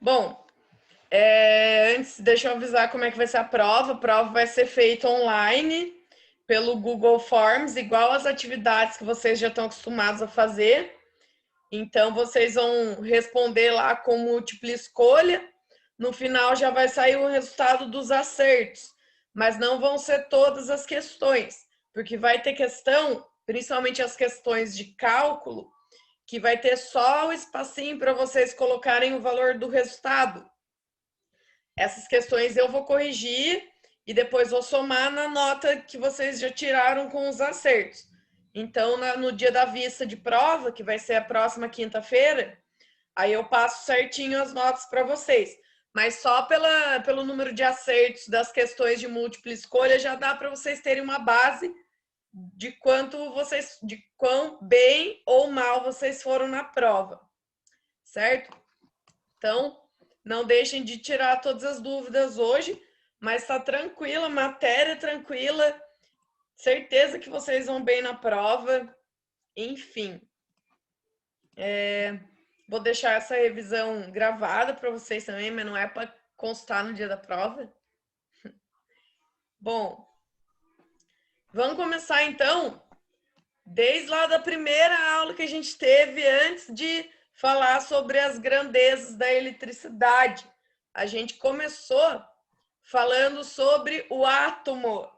Bom, antes deixa eu avisar como é que vai ser a prova. A prova vai ser feita online pelo Google Forms, igual as atividades que vocês já estão acostumados a fazer. Então, vocês vão responder lá com múltipla escolha. No final já vai sair o resultado dos acertos, mas não vão ser todas as questões, porque vai ter questão, principalmente as questões de cálculo, que vai ter só o espacinho para vocês colocarem o valor do resultado. Essas questões eu vou corrigir e depois vou somar na nota que vocês já tiraram com os acertos. Então, no dia da vista de prova, que vai ser a próxima quinta-feira, aí eu passo certinho as notas para vocês. Mas só pelo número de acertos das questões de múltipla escolha já dá para vocês terem uma base de de quão bem ou mal vocês foram na prova, certo? Então, não deixem de tirar todas as dúvidas hoje, mas tá tranquila, matéria tranquila, certeza que vocês vão bem na prova, enfim. Vou deixar essa revisão gravada para vocês também, mas não é para constar no dia da prova. Bom, vamos começar então, desde lá da primeira aula que a gente teve antes de falar sobre as grandezas da eletricidade. A gente começou falando sobre o átomo.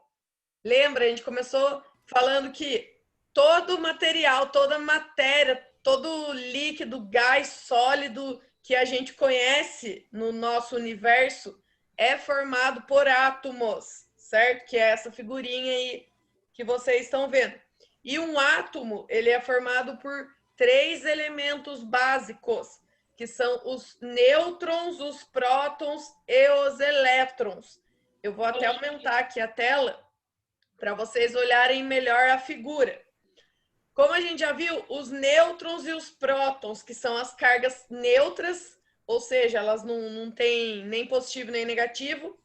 Lembra? A gente começou falando que todo material, toda matéria, todo líquido, gás, sólido que a gente conhece no nosso universo é formado por átomos, certo? Que é essa figurinha aí que vocês estão vendo. E um átomo, ele é formado por 3 elementos básicos, que são os nêutrons, os prótons e os elétrons. Eu vou até aumentar aqui a tela para vocês olharem melhor a figura. Como a gente já viu, os nêutrons e os prótons, que são as cargas neutras, ou seja, elas não têm nem positivo nem negativo.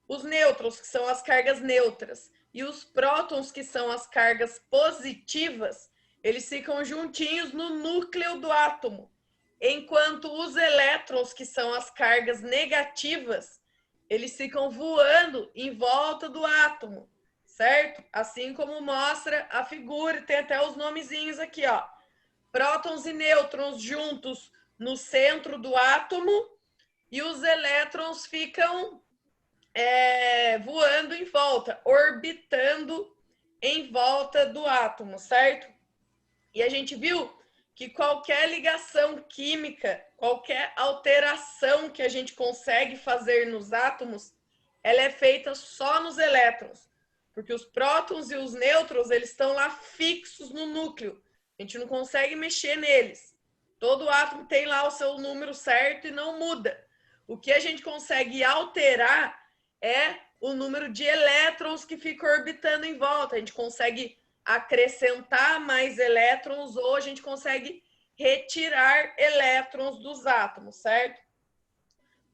Os nêutrons, que são as cargas neutras, e os prótons, que são as cargas positivas, eles ficam juntinhos no núcleo do átomo, enquanto os elétrons, que são as cargas negativas, eles ficam voando em volta do átomo, certo? Assim como mostra a figura, tem até os nomezinhos aqui, ó. Prótons e nêutrons juntos no centro do átomo e os elétrons ficam voando em volta, orbitando em volta do átomo, certo? E a gente viu que qualquer ligação química, qualquer alteração que a gente consegue fazer nos átomos, ela é feita só nos elétrons, porque os prótons e os nêutrons, eles estão lá fixos no núcleo. A gente não consegue mexer neles. Todo átomo tem lá o seu número certo e não muda. O que a gente consegue alterar é o número de elétrons que fica orbitando em volta. A gente consegue acrescentar mais elétrons ou a gente consegue retirar elétrons dos átomos, certo?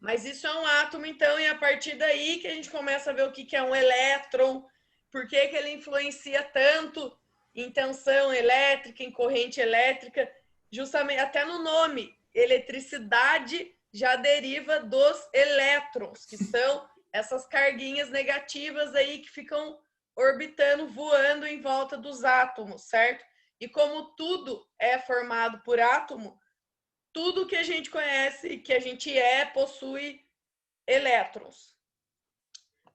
Mas isso é um átomo, então, e a partir daí que a gente começa a ver o que é um elétron, por que ele influencia tanto em tensão elétrica, em corrente elétrica, justamente até no nome, eletricidade já deriva dos elétrons, que são essas carguinhas negativas aí que ficam orbitando, voando em volta dos átomos, certo? E como tudo é formado por átomo, tudo que a gente conhece, que a gente possui elétrons.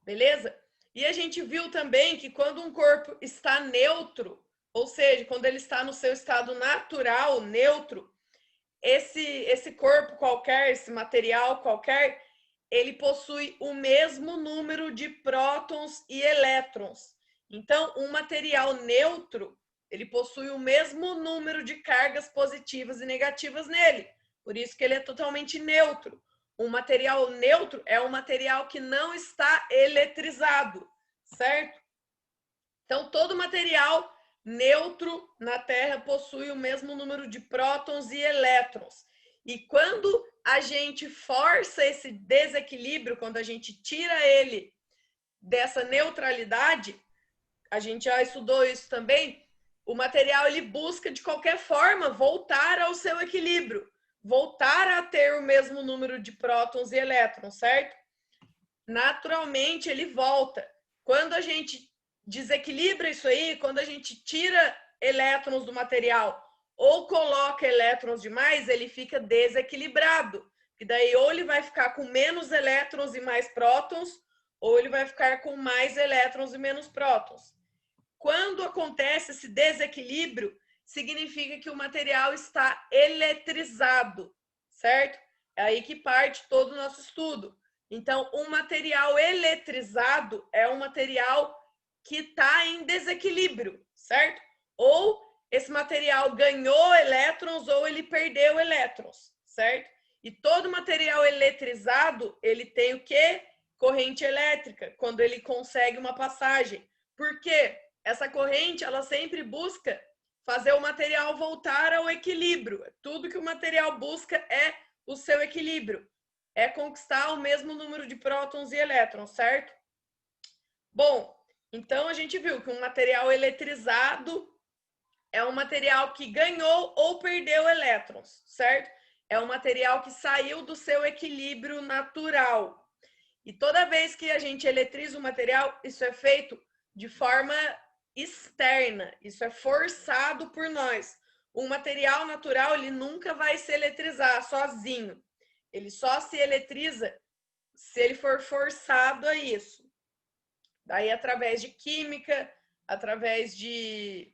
Beleza? E a gente viu também que quando um corpo está neutro, ou seja, quando ele está no seu estado natural, neutro, esse corpo qualquer, esse material qualquer, ele possui o mesmo número de prótons e elétrons. Então, um material neutro, ele possui o mesmo número de cargas positivas e negativas nele. Por isso que ele é totalmente neutro. Um material neutro é um material que não está eletrizado, certo? Então, todo material neutro na Terra possui o mesmo número de prótons e elétrons. E quando a gente força esse desequilíbrio, quando a gente tira ele dessa neutralidade, a gente já estudou isso também, o material ele busca de qualquer forma voltar ao seu equilíbrio. voltar a ter o mesmo número de prótons e elétrons, certo? Naturalmente ele volta. Quando a gente desequilibra isso aí, quando a gente tira elétrons do material ou coloca elétrons demais, ele fica desequilibrado. E daí ou ele vai ficar com menos elétrons e mais prótons, ou ele vai ficar com mais elétrons e menos prótons. Quando acontece esse desequilíbrio, significa que o material está eletrizado, certo? É aí que parte todo o nosso estudo. Então, um material eletrizado é um material que está em desequilíbrio, certo? Ou esse material ganhou elétrons ou ele perdeu elétrons, certo? E todo material eletrizado, ele tem o quê? Corrente elétrica, quando ele consegue uma passagem. Por quê? Essa corrente, ela sempre busca fazer o material voltar ao equilíbrio. Tudo que o material busca é o seu equilíbrio. É conquistar o mesmo número de prótons e elétrons, certo? Bom, então a gente viu que um material eletrizado é um material que ganhou ou perdeu elétrons, certo? É um material que saiu do seu equilíbrio natural. E toda vez que a gente eletriza o material, isso é feito de forma externa, isso é forçado por nós. Um material natural, ele nunca vai se eletrizar sozinho. Ele só se eletriza se ele for forçado a isso. Daí, através de química, através de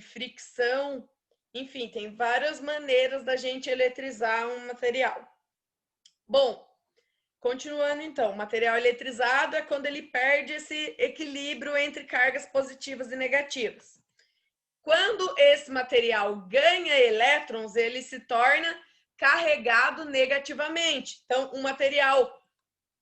fricção, enfim, tem várias maneiras da gente eletrizar um material. Bom, continuando então, o material eletrizado é quando ele perde esse equilíbrio entre cargas positivas e negativas. Quando esse material ganha elétrons, ele se torna carregado negativamente. Então, um material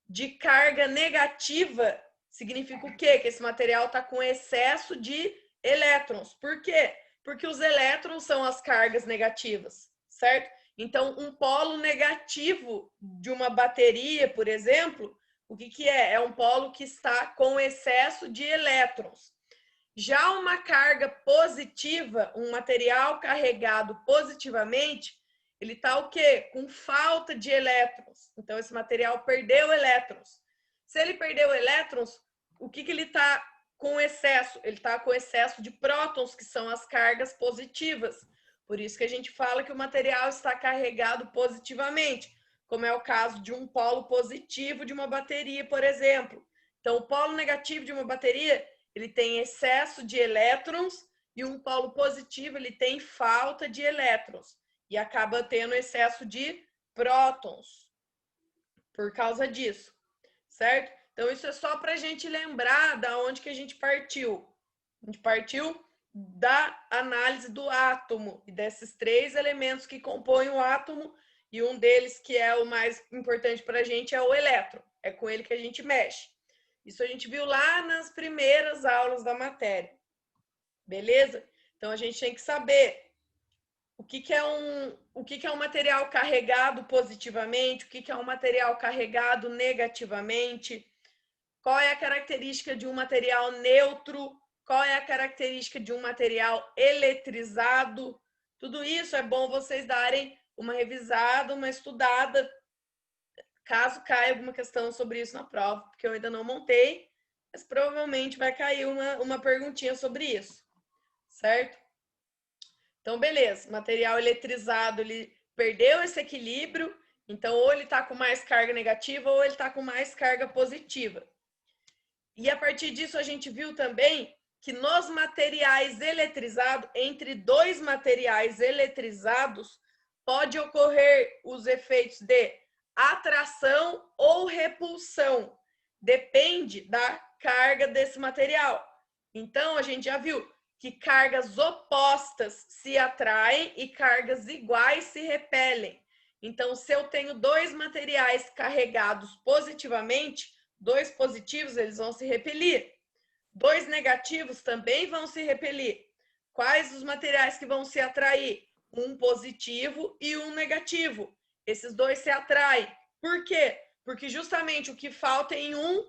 de carga negativa significa o quê? Que esse material está com excesso de elétrons. Por quê? Porque os elétrons são as cargas negativas, certo? Então, um polo negativo de uma bateria, por exemplo, o que, que é? É um polo que está com excesso de elétrons. Já uma carga positiva, um material carregado positivamente, ele está o quê? Com falta de elétrons. Então, esse material perdeu elétrons. Se ele perdeu elétrons, o que, que ele está com excesso? Ele está com excesso de prótons, que são as cargas positivas. Por isso que a gente fala que o material está carregado positivamente, como é o caso de um polo positivo de uma bateria, por exemplo. Então, o polo negativo de uma bateria, ele tem excesso de elétrons, e um polo positivo, ele tem falta de elétrons e acaba tendo excesso de prótons por causa disso, certo? Então, isso é só para a gente lembrar da onde que a gente partiu. A gente partiu da análise do átomo e desses três elementos que compõem o átomo, e um deles, que é o mais importante para a gente, é o elétron. É com ele que a gente mexe. Isso a gente viu lá nas primeiras aulas da matéria. Beleza? Então, a gente tem que saber o que é um material carregado positivamente, o que é um material carregado negativamente, qual é a característica de um material neutro, qual é a característica de um material eletrizado. Tudo isso é bom vocês darem uma revisada, uma estudada, caso caia alguma questão sobre isso na prova, porque eu ainda não montei, mas provavelmente vai cair uma perguntinha sobre isso, certo? Então, beleza, material eletrizado, ele perdeu esse equilíbrio, então ou ele está com mais carga negativa ou ele está com mais carga positiva. E a partir disso a gente viu também que nos materiais eletrizados, entre dois materiais eletrizados, pode ocorrer os efeitos de atração ou repulsão. Depende da carga desse material. Então, a gente já viu que cargas opostas se atraem e cargas iguais se repelem. Então, se eu tenho dois materiais carregados positivamente, dois positivos, eles vão se repelir. Dois negativos também vão se repelir. Quais os materiais que vão se atrair? Um positivo e um negativo. Esses dois se atraem. Por quê? Porque justamente o que falta em um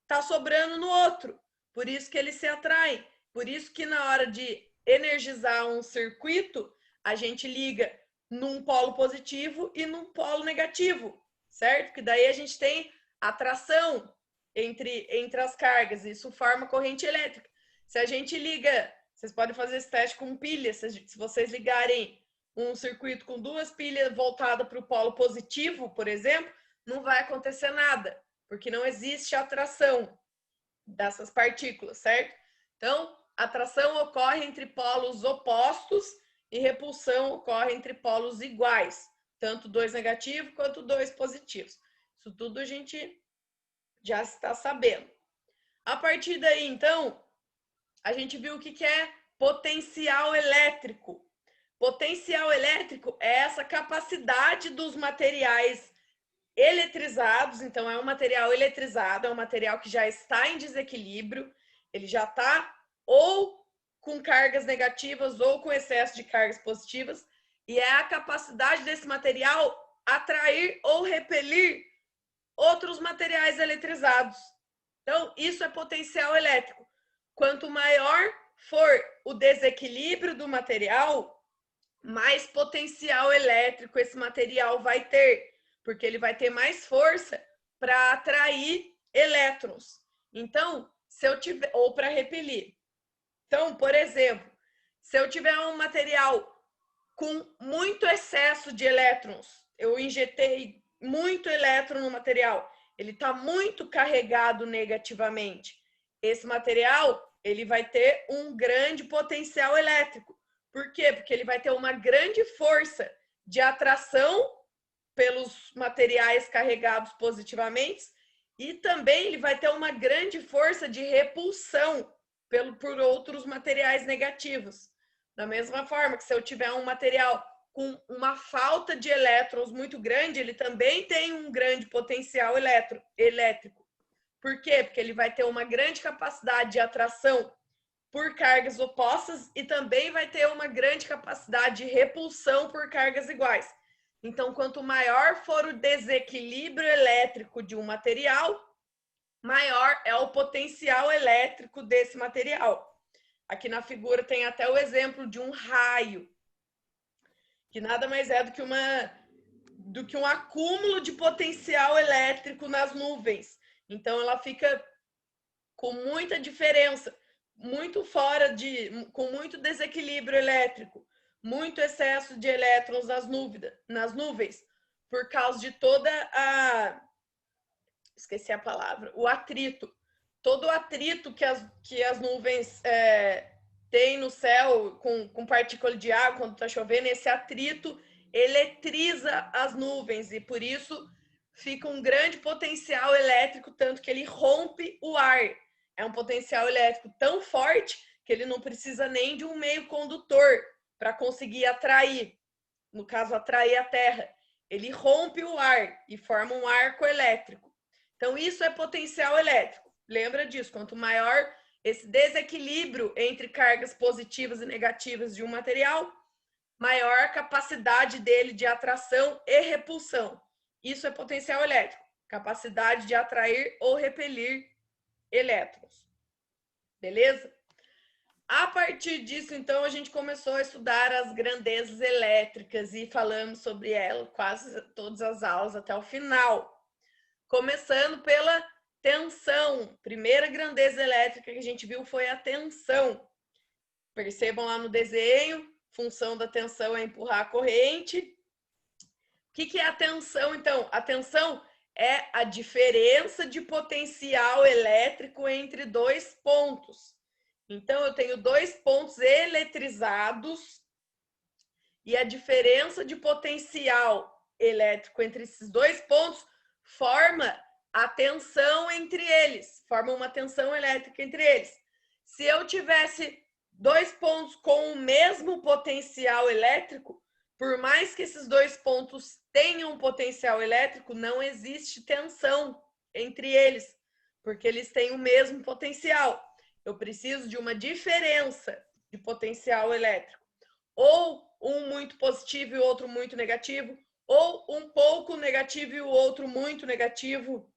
está sobrando no outro. Por isso que eles se atraem. Por isso que na hora de energizar um circuito, a gente liga num polo positivo e num polo negativo, certo? Porque daí a gente tem atração entre as cargas, isso forma corrente elétrica. Se a gente liga, vocês podem fazer esse teste com pilhas, se vocês ligarem um circuito com duas pilhas voltadas para o polo positivo, por exemplo, não vai acontecer nada, porque não existe atração dessas partículas, certo? Então, atração ocorre entre polos opostos e repulsão ocorre entre polos iguais, tanto dois negativos quanto dois positivos. Isso tudo a gente já está sabendo. A partir daí, então, a gente viu o que é potencial elétrico. Potencial elétrico é essa capacidade dos materiais eletrizados, então é um material eletrizado, é um material que já está em desequilíbrio, ele já está ou com cargas negativas ou com excesso de cargas positivas, e é a capacidade desse material atrair ou repelir outros materiais eletrizados. Então, isso é potencial elétrico. Quanto maior for o desequilíbrio do material, mais potencial elétrico esse material vai ter, porque ele vai ter mais força para atrair elétrons. Então, se eu tiver, ou para repelir. Então, por exemplo, se eu tiver um material com muito excesso de elétrons, eu injetei muito elétron no material, ele está muito carregado negativamente. Esse material, ele vai ter um grande potencial elétrico. Por quê? Porque ele vai ter uma grande força de atração pelos materiais carregados positivamente e também ele vai ter uma grande força de repulsão por outros materiais negativos. Da mesma forma que se eu tiver um material com uma falta de elétrons muito grande, ele também tem um grande potencial elétrico. Por quê? Porque ele vai ter uma grande capacidade de atração por cargas opostas e também vai ter uma grande capacidade de repulsão por cargas iguais. Então, quanto maior for o desequilíbrio elétrico de um material, maior é o potencial elétrico desse material. Aqui na figura tem até o exemplo de um raio, que nada mais é do que um acúmulo de potencial elétrico nas nuvens. Então, ela fica com muita diferença, muito com muito desequilíbrio elétrico, muito excesso de elétrons nas nuvens, por causa de esqueci a palavra, o atrito. Todo o atrito que as nuvens têm no céu com partícula de água, quando está chovendo, esse atrito eletriza as nuvens e por isso fica um grande potencial elétrico, tanto que ele rompe o ar. É um potencial elétrico tão forte que ele não precisa nem de um meio condutor para conseguir atrair, no caso, atrair a Terra. Ele rompe o ar e forma um arco elétrico. Então, isso é potencial elétrico. Lembra disso, quanto maior esse desequilíbrio entre cargas positivas e negativas de um material, maior a capacidade dele de atração e repulsão. Isso é potencial elétrico, capacidade de atrair ou repelir elétrons. Beleza? A partir disso, então, a gente começou a estudar as grandezas elétricas e falamos sobre elas quase todas as aulas até o final. Começando pela tensão. Primeira grandeza elétrica que a gente viu foi a tensão. Percebam lá no desenho, função da tensão é empurrar a corrente. O que é a tensão, então? A tensão é a diferença de potencial elétrico entre dois pontos. Então, eu tenho dois pontos eletrizados e a diferença de potencial elétrico entre esses dois pontos forma a tensão entre eles, forma uma tensão elétrica entre eles. Se eu tivesse dois pontos com o mesmo potencial elétrico, por mais que esses dois pontos tenham potencial elétrico, não existe tensão entre eles, porque eles têm o mesmo potencial. Eu preciso de uma diferença de potencial elétrico. Ou um muito positivo e outro muito negativo, ou um pouco negativo e o outro muito negativo,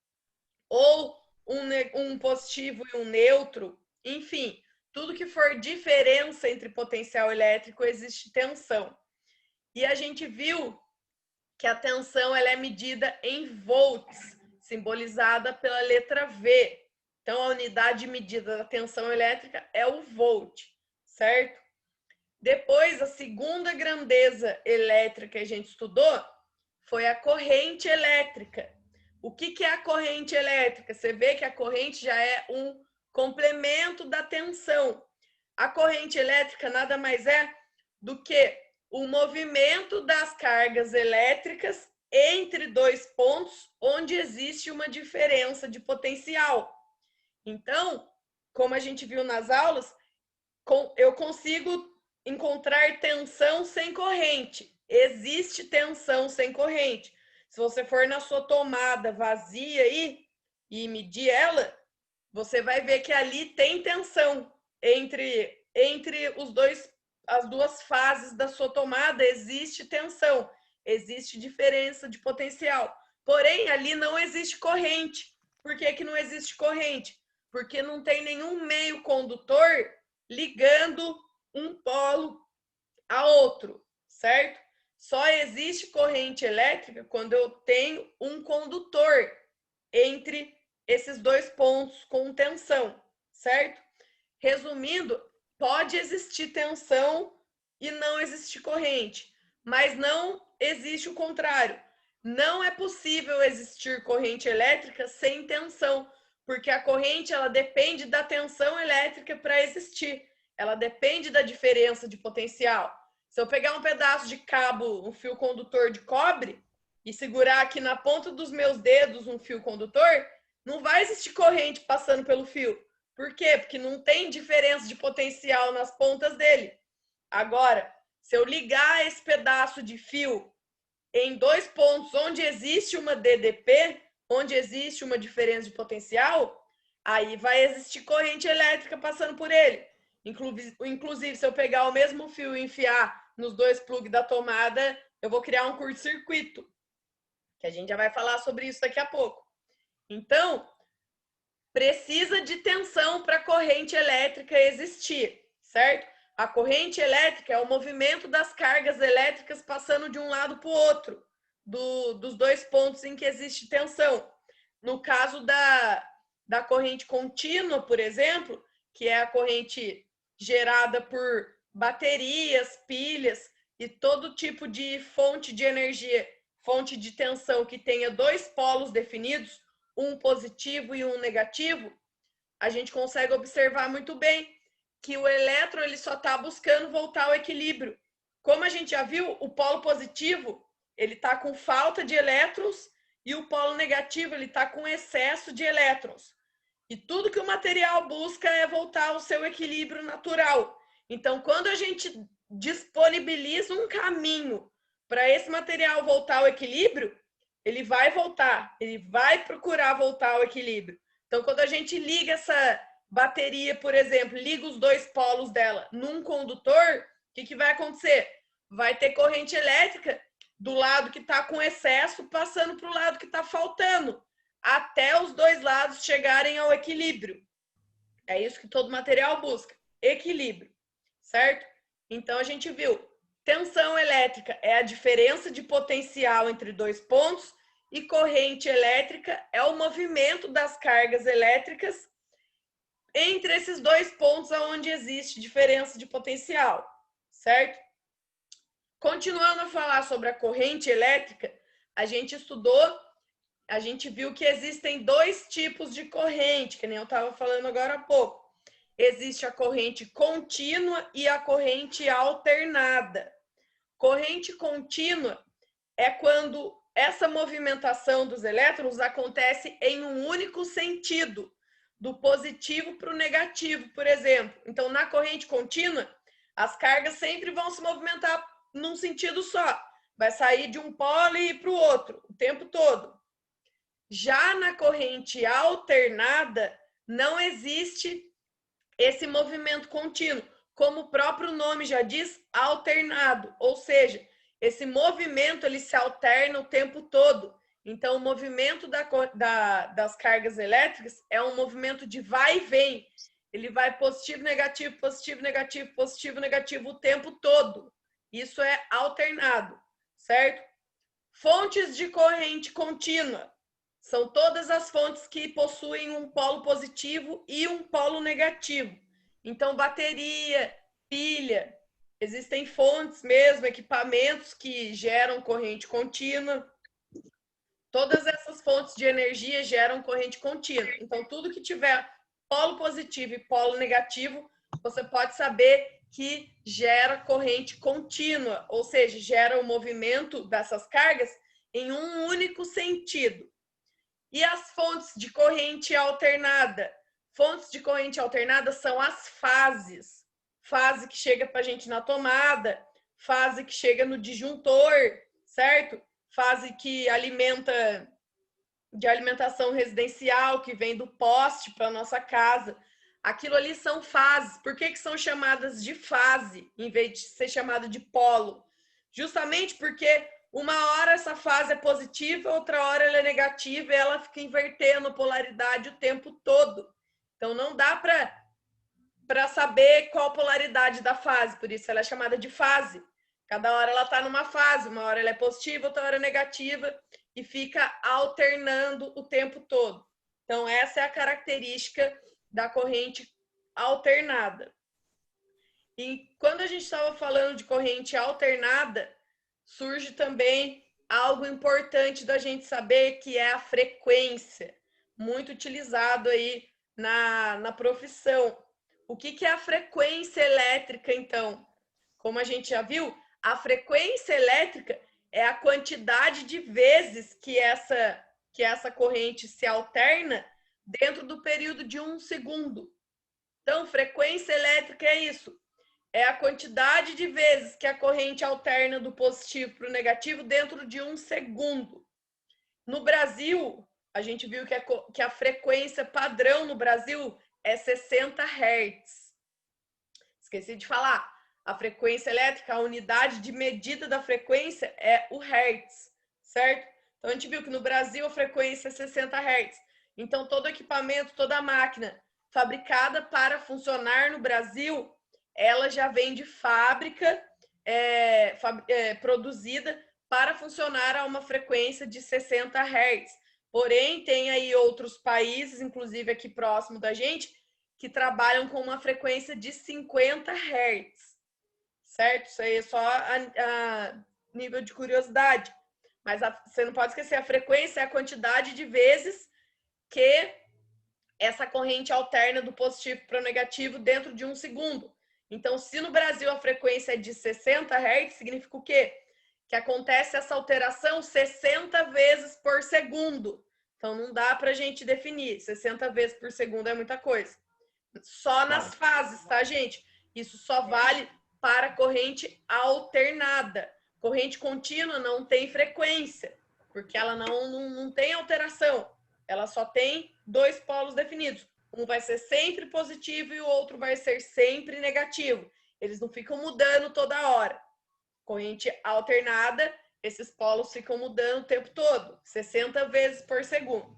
ou um positivo e um neutro. Enfim, tudo que for diferença entre potencial elétrico, existe tensão. E a gente viu que a tensão ela é medida em volts, simbolizada pela letra V. Então, a unidade de medida da tensão elétrica é o volt, certo? Depois, a segunda grandeza elétrica que a gente estudou foi a corrente elétrica. O que é a corrente elétrica? Você vê que a corrente já é um complemento da tensão. A corrente elétrica nada mais é do que o movimento das cargas elétricas entre dois pontos onde existe uma diferença de potencial. Então, como a gente viu nas aulas, eu consigo encontrar tensão sem corrente. Existe tensão sem corrente. Se você for na sua tomada vazia aí e medir ela, você vai ver que ali tem tensão entre as duas fases da sua tomada, existe tensão, existe diferença de potencial. Porém, ali não existe corrente. Por que que não existe corrente? Porque não tem nenhum meio condutor ligando um polo a outro, certo? Só existe corrente elétrica quando eu tenho um condutor entre esses dois pontos com tensão, certo? Resumindo, pode existir tensão e não existir corrente, mas não existe o contrário. Não é possível existir corrente elétrica sem tensão, porque a corrente ela depende da tensão elétrica para existir. Ela depende da diferença de potencial. Se eu pegar um pedaço de cabo, um fio condutor de cobre, e segurar aqui na ponta dos meus dedos um fio condutor, não vai existir corrente passando pelo fio. Por quê? Porque não tem diferença de potencial nas pontas dele. Agora, se eu ligar esse pedaço de fio em dois pontos onde existe uma DDP, onde existe uma diferença de potencial, aí vai existir corrente elétrica passando por ele. Inclusive, se eu pegar o mesmo fio e enfiar nos dois plugs da tomada, eu vou criar um curto-circuito, que a gente já vai falar sobre isso daqui a pouco. Então, precisa de tensão para a corrente elétrica existir, certo? A corrente elétrica é o movimento das cargas elétricas passando de um lado para o outro, dos dois pontos em que existe tensão. No caso da corrente contínua, por exemplo, que é a corrente gerada por baterias, pilhas e todo tipo de fonte de energia, fonte de tensão que tenha dois polos definidos, um positivo e um negativo, a gente consegue observar muito bem que o elétron ele só está buscando voltar ao equilíbrio. Como a gente já viu, o polo positivo ele está com falta de elétrons e o polo negativo ele está com excesso de elétrons. E tudo que o material busca é voltar ao seu equilíbrio natural. Então, quando a gente disponibiliza um caminho para esse material voltar ao equilíbrio, ele vai voltar, ele vai procurar voltar ao equilíbrio. Então, quando a gente liga essa bateria, por exemplo, liga os dois polos dela num condutor, o que vai acontecer? Vai ter corrente elétrica do lado que está com excesso passando para o lado que está faltando, até os dois lados chegarem ao equilíbrio. É isso que todo material busca, equilíbrio, certo? Então, a gente viu, tensão elétrica é a diferença de potencial entre dois pontos e corrente elétrica é o movimento das cargas elétricas entre esses dois pontos onde existe diferença de potencial, certo? Continuando a falar sobre a corrente elétrica, a gente estudou, a gente viu que existem dois tipos de corrente, que nem eu estava falando agora há pouco. Existe a corrente contínua e a corrente alternada. Corrente contínua é quando essa movimentação dos elétrons acontece em um único sentido, do positivo para o negativo, por exemplo. Então, na corrente contínua, as cargas sempre vão se movimentar num sentido só. Vai sair de um polo e ir para o outro, o tempo todo. Já na corrente alternada, não existe esse movimento contínuo. Como o próprio nome já diz, alternado. Ou seja, esse movimento ele se alterna o tempo todo. Então, o movimento das cargas elétricas é um movimento de vai e vem. Ele vai positivo, negativo, positivo, negativo, positivo, negativo o tempo todo. Isso é alternado, certo? Fontes de corrente contínua. São todas as fontes que possuem um polo positivo e um polo negativo. Então, bateria, pilha, existem fontes mesmo, equipamentos que geram corrente contínua. Todas essas fontes de energia geram corrente contínua. Então, tudo que tiver polo positivo e polo negativo, você pode saber que gera corrente contínua, ou seja, gera o movimento dessas cargas em um único sentido. E as fontes de corrente alternada? Fontes de corrente alternada são as fases. Fase que chega para a gente na tomada, fase que chega no disjuntor, certo? Fase que alimenta de alimentação residencial, que vem do poste para nossa casa. Aquilo ali são fases. Por que são chamadas de fase, em vez de ser chamada de polo? Justamente porque uma hora essa fase é positiva, outra hora ela é negativa e ela fica invertendo polaridade o tempo todo. Então não dá para saber qual polaridade da fase, por isso ela é chamada de fase. Cada hora ela está numa fase, uma hora ela é positiva, outra hora é negativa, e fica alternando o tempo todo. Então, essa é a característica da corrente alternada. E quando a gente estava falando de corrente alternada, surge também algo importante da gente saber, que é a frequência, muito utilizado aí na profissão. O que é a frequência elétrica, então? Como a gente já viu, a frequência elétrica é a quantidade de vezes que essa corrente se alterna dentro do período de 1 segundo. Então, frequência elétrica é isso. É a quantidade de vezes que a corrente alterna do positivo para o negativo dentro de 1 segundo. No Brasil, a gente viu que a frequência padrão no Brasil é 60 Hz. Esqueci de falar. A frequência elétrica, a unidade de medida da frequência é o Hertz, certo? Então, a gente viu que no Brasil a frequência é 60 Hz. Então, todo equipamento, toda máquina fabricada para funcionar no Brasil, ela já vem de fábrica, produzida para funcionar a uma frequência de 60 Hz. Porém, tem aí outros países, inclusive aqui próximo da gente, que trabalham com uma frequência de 50 Hz. Certo? Isso aí é só a nível de curiosidade. Mas você não pode esquecer, a frequência é a quantidade de vezes que essa corrente alterna do positivo para o negativo dentro de 1 segundo. Então, se no Brasil a frequência é de 60 Hz, significa o quê? Que acontece essa alteração 60 vezes por segundo. Então, não dá para a gente definir. 60 vezes por segundo é muita coisa. Só nas fases, tá, gente? Isso só vale para corrente alternada. Corrente contínua não tem frequência, porque ela não tem alteração. Ela só tem 2 polos definidos. Um vai ser sempre positivo e o outro vai ser sempre negativo. Eles não ficam mudando toda hora. Corrente alternada, esses polos ficam mudando o tempo todo, 60 vezes por segundo.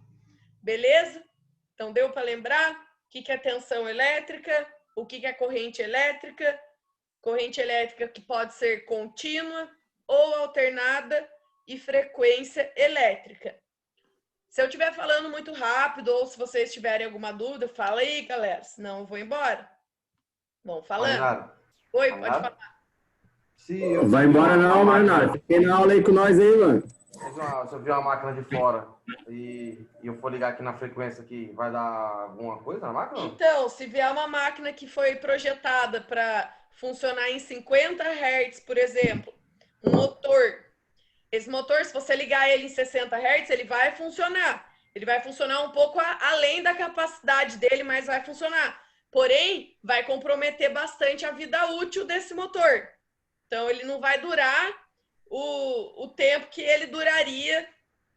Beleza? Então, deu para lembrar o que é tensão elétrica, o que é corrente elétrica? Corrente elétrica que pode ser contínua ou alternada e frequência elétrica. Se eu estiver falando muito rápido ou se vocês tiverem alguma dúvida, fala aí, galera, senão eu vou embora. Bom, falando. Oi, pode falar. Vai embora não, mano. Fiquei na aula aí com nós aí, mano. Se eu ver uma máquina de fora e eu for ligar aqui na frequência aqui, vai dar alguma coisa na máquina? Então, se vier uma máquina que foi projetada para funcionar em 50 Hz, por exemplo, um motor. Esse motor, se você ligar ele em 60 Hz, ele vai funcionar. Ele vai funcionar um pouco além da capacidade dele, mas vai funcionar. Porém, vai comprometer bastante a vida útil desse motor. Então, ele não vai durar o tempo que ele duraria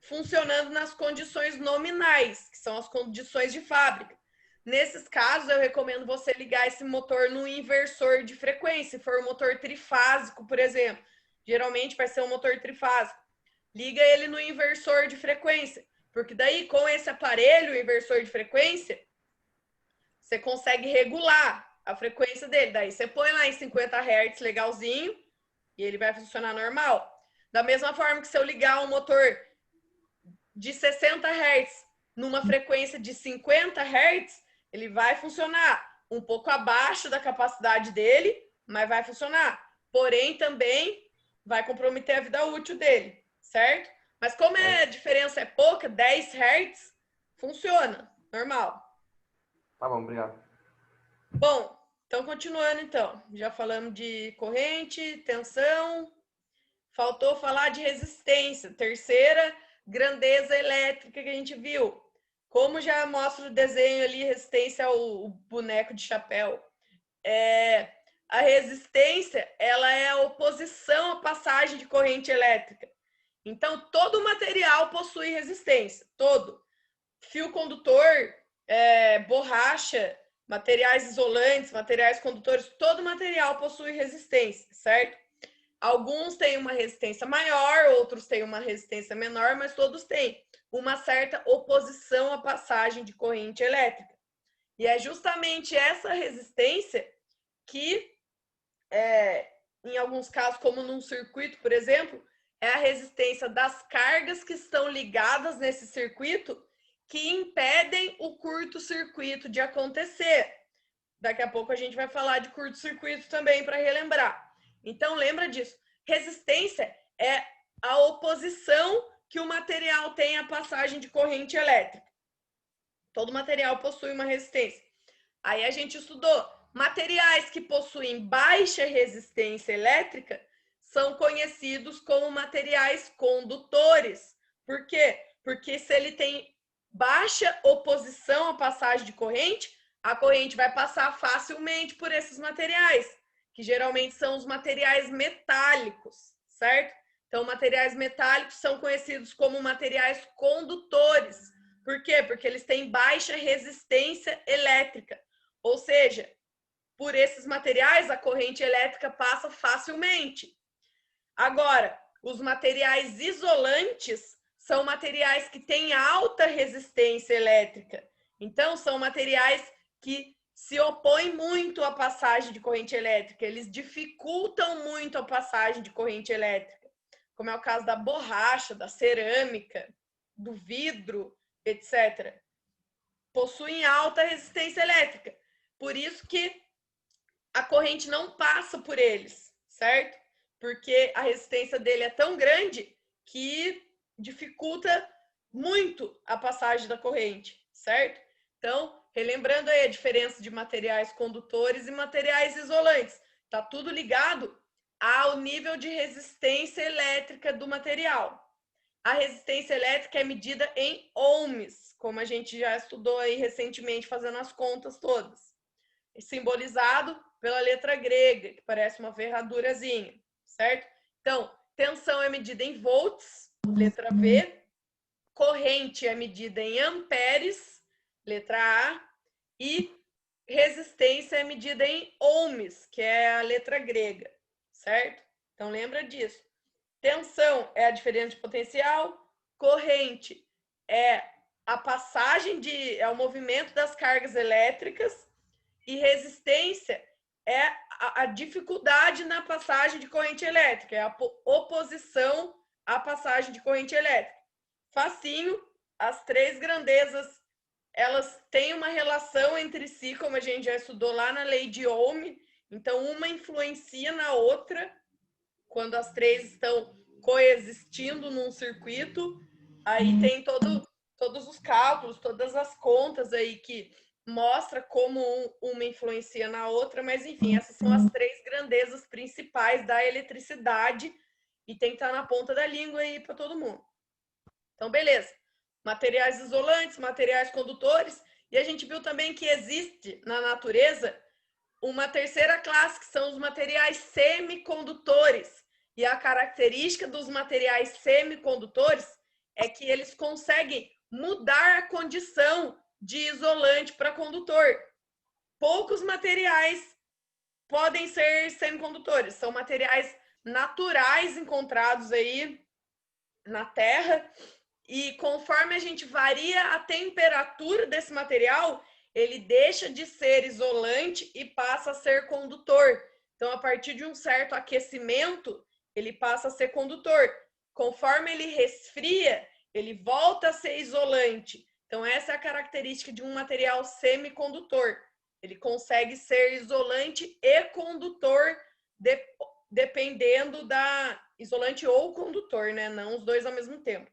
funcionando nas condições nominais, que são as condições de fábrica. Nesses casos, eu recomendo você ligar esse motor no inversor de frequência. Se for um motor trifásico, por exemplo, geralmente vai ser um motor trifásico. Liga ele no inversor de frequência, porque daí com esse aparelho, o inversor de frequência, você consegue regular a frequência dele. Daí você põe lá em 50 Hz legalzinho e ele vai funcionar normal. Da mesma forma que se eu ligar um motor de 60 Hz numa frequência de 50 Hz, ele vai funcionar um pouco abaixo da capacidade dele, mas vai funcionar. Porém, também vai comprometer a vida útil dele, certo? Mas como a diferença é pouca, 10 Hz, funciona, normal. Tá bom, obrigado. Bom, então continuando então. Já falamos de corrente, tensão. Faltou falar de resistência. Terceira grandeza elétrica que a gente viu. Como já mostra o desenho ali, resistência ao boneco de chapéu. A resistência, ela é a oposição à passagem de corrente elétrica. Então, todo material possui resistência, todo. Fio condutor, borracha, materiais isolantes, materiais condutores, todo material possui resistência, certo? Alguns têm uma resistência maior, outros têm uma resistência menor, mas todos têm uma certa oposição à passagem de corrente elétrica. E é justamente essa resistência que, em alguns casos, como num circuito, por exemplo, é a resistência das cargas que estão ligadas nesse circuito que impedem o curto-circuito de acontecer. Daqui a pouco a gente vai falar de curto-circuito também para relembrar. Então, lembra disso. Resistência é a oposição que o material tem à passagem de corrente elétrica. Todo material possui uma resistência. Aí a gente estudou. Materiais que possuem baixa resistência elétrica são conhecidos como materiais condutores. Por quê? Porque se ele tem baixa oposição à passagem de corrente, a corrente vai passar facilmente por esses materiais, que geralmente são os materiais metálicos, certo? Então, materiais metálicos são conhecidos como materiais condutores. Por quê? Porque eles têm baixa resistência elétrica. Ou seja, por esses materiais, a corrente elétrica passa facilmente. Agora, os materiais isolantes são materiais que têm alta resistência elétrica. Então, são materiais que se opõem muito à passagem de corrente elétrica. Eles dificultam muito a passagem de corrente elétrica, como é o caso da borracha, da cerâmica, do vidro, etc. Possuem alta resistência elétrica. Por isso que a corrente não passa por eles, certo? Porque a resistência dele é tão grande que dificulta muito a passagem da corrente, certo? Então, relembrando aí a diferença de materiais condutores e materiais isolantes. Tá tudo ligado ao nível de resistência elétrica do material. A resistência elétrica é medida em ohms, como a gente já estudou aí recentemente, fazendo as contas todas. É simbolizado pela letra grega, que parece uma ferradurazinha, certo? Então, tensão é medida em volts, letra V. Corrente é medida em amperes, letra A. E resistência é medida em ohms, que é a letra grega, certo? Então, lembra disso. Tensão é a diferença de potencial. Corrente é a passagem é o movimento das cargas elétricas. E resistência é a dificuldade na passagem de corrente elétrica, é a oposição à passagem de corrente elétrica. Facinho, as três grandezas, elas têm uma relação entre si, como a gente já estudou lá na lei de Ohm. Então, uma influencia na outra. Quando as três estão coexistindo num circuito, aí tem todos os cálculos, todas as contas aí que mostra como uma influencia na outra, mas enfim, essas são as três grandezas principais da eletricidade e tem que estar na ponta da língua aí para todo mundo. Então, beleza. Materiais isolantes, materiais condutores, e a gente viu também que existe na natureza uma terceira classe, que são os materiais semicondutores. E a característica dos materiais semicondutores é que eles conseguem mudar a condição de isolante para condutor. Poucos materiais podem ser semicondutores, são materiais naturais encontrados aí na Terra, e conforme a gente varia a temperatura desse material, ele deixa de ser isolante e passa a ser condutor. Então, a partir de um certo aquecimento, ele passa a ser condutor. Conforme ele resfria, ele volta a ser isolante. Então, essa é a característica de um material semicondutor. Ele consegue ser isolante e condutor, dependendo da... Isolante ou condutor, né? Não os dois ao mesmo tempo.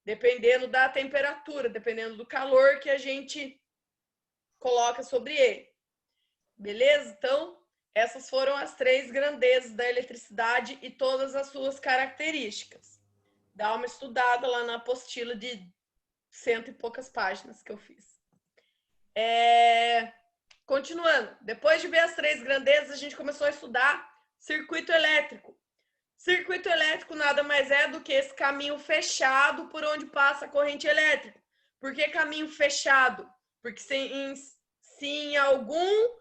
Dependendo da temperatura, dependendo do calor que a gente coloca sobre ele. Beleza? Então, essas foram as 3 grandezas da eletricidade e todas as suas características. Dá uma estudada lá na apostila de 100 e poucas páginas que eu fiz. Continuando, depois de ver as 3 grandezas, a gente começou a estudar circuito elétrico. Circuito elétrico nada mais é do que esse caminho fechado por onde passa a corrente elétrica. Por que caminho fechado? Porque se em algum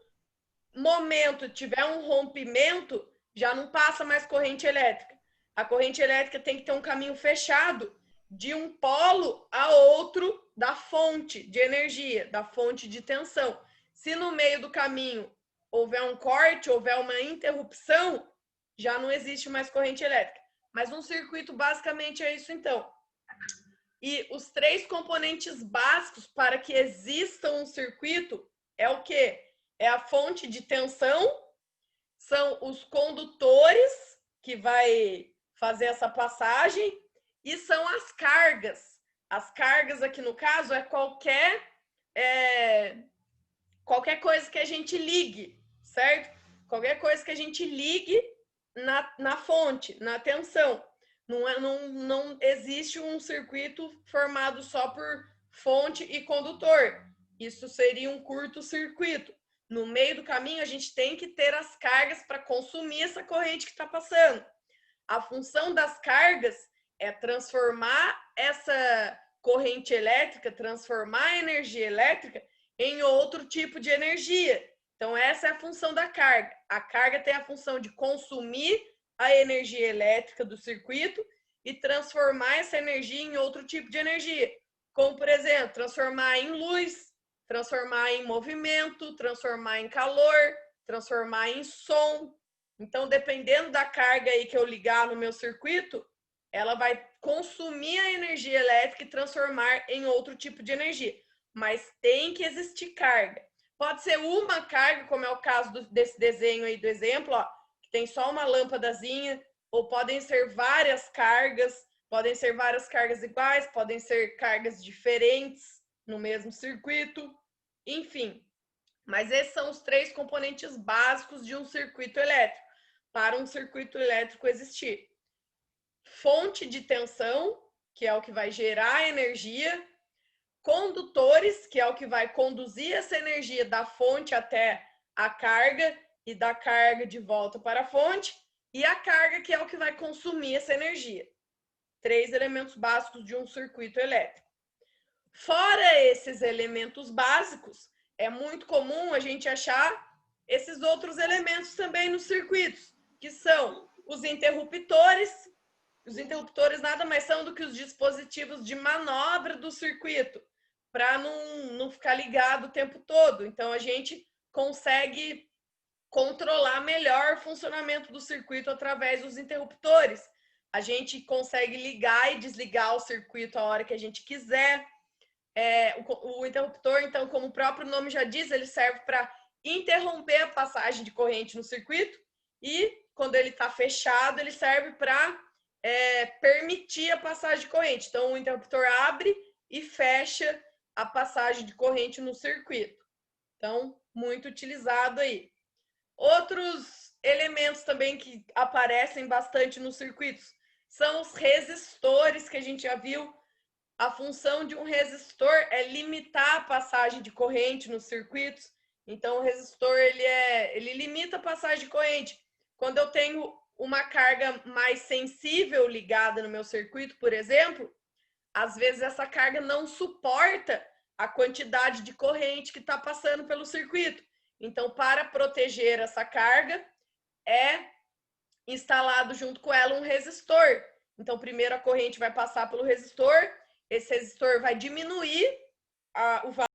momento tiver um rompimento, já não passa mais corrente elétrica. A corrente elétrica tem que ter um caminho fechado de um polo a outro da fonte de energia, da fonte de tensão. Se no meio do caminho houver um corte, houver uma interrupção, já não existe mais corrente elétrica. Mas um circuito basicamente é isso então. E os 3 componentes básicos para que exista um circuito é o quê? É a fonte de tensão, são os condutores que vai fazer essa passagem e são as cargas. As cargas aqui no caso é qualquer coisa que a gente ligue, certo? Qualquer coisa que a gente ligue na fonte, na tensão. Não existe um circuito formado só por fonte e condutor. Isso seria um curto-circuito. No meio do caminho, a gente tem que ter as cargas para consumir essa corrente que está passando. A função das cargas é transformar essa corrente elétrica, transformar a energia elétrica em outro tipo de energia. Então, essa é a função da carga. A carga tem a função de consumir a energia elétrica do circuito e transformar essa energia em outro tipo de energia. Como, por exemplo, transformar em luz, transformar em movimento, transformar em calor, transformar em som. Então, dependendo da carga aí que eu ligar no meu circuito, ela vai consumir a energia elétrica e transformar em outro tipo de energia. Mas tem que existir carga. Pode ser uma carga, como é o caso desse desenho aí do exemplo, ó, que tem só uma lâmpadazinha, ou podem ser várias cargas iguais, podem ser cargas diferentes no mesmo circuito, enfim. Mas esses são os 3 componentes básicos de um circuito elétrico, para um circuito elétrico existir. Fonte de tensão, que é o que vai gerar energia, condutores, que é o que vai conduzir essa energia da fonte até a carga e da carga de volta para a fonte, e a carga, que é o que vai consumir essa energia. 3 elementos básicos de um circuito elétrico. Fora esses elementos básicos, é muito comum a gente achar esses outros elementos também nos circuitos, que são os interruptores. Os interruptores nada mais são do que os dispositivos de manobra do circuito, para não ficar ligado o tempo todo. Então, a gente consegue controlar melhor o funcionamento do circuito através dos interruptores. A gente consegue ligar e desligar o circuito a hora que a gente quiser. O interruptor, então, como o próprio nome já diz, ele serve para interromper a passagem de corrente no circuito e, quando ele está fechado, ele serve para permitir a passagem de corrente. Então, o interruptor abre e fecha a passagem de corrente no circuito. Então, muito utilizado aí. Outros elementos também que aparecem bastante nos circuitos são os resistores, que a gente já viu. A função de um resistor é limitar a passagem de corrente nos circuitos. Então, o resistor ele limita a passagem de corrente. Quando eu tenho uma carga mais sensível ligada no meu circuito, por exemplo, às vezes essa carga não suporta a quantidade de corrente que está passando pelo circuito. Então, para proteger essa carga, é instalado junto com ela um resistor. Então, primeiro a corrente vai passar pelo resistor, esse resistor vai diminuir o valor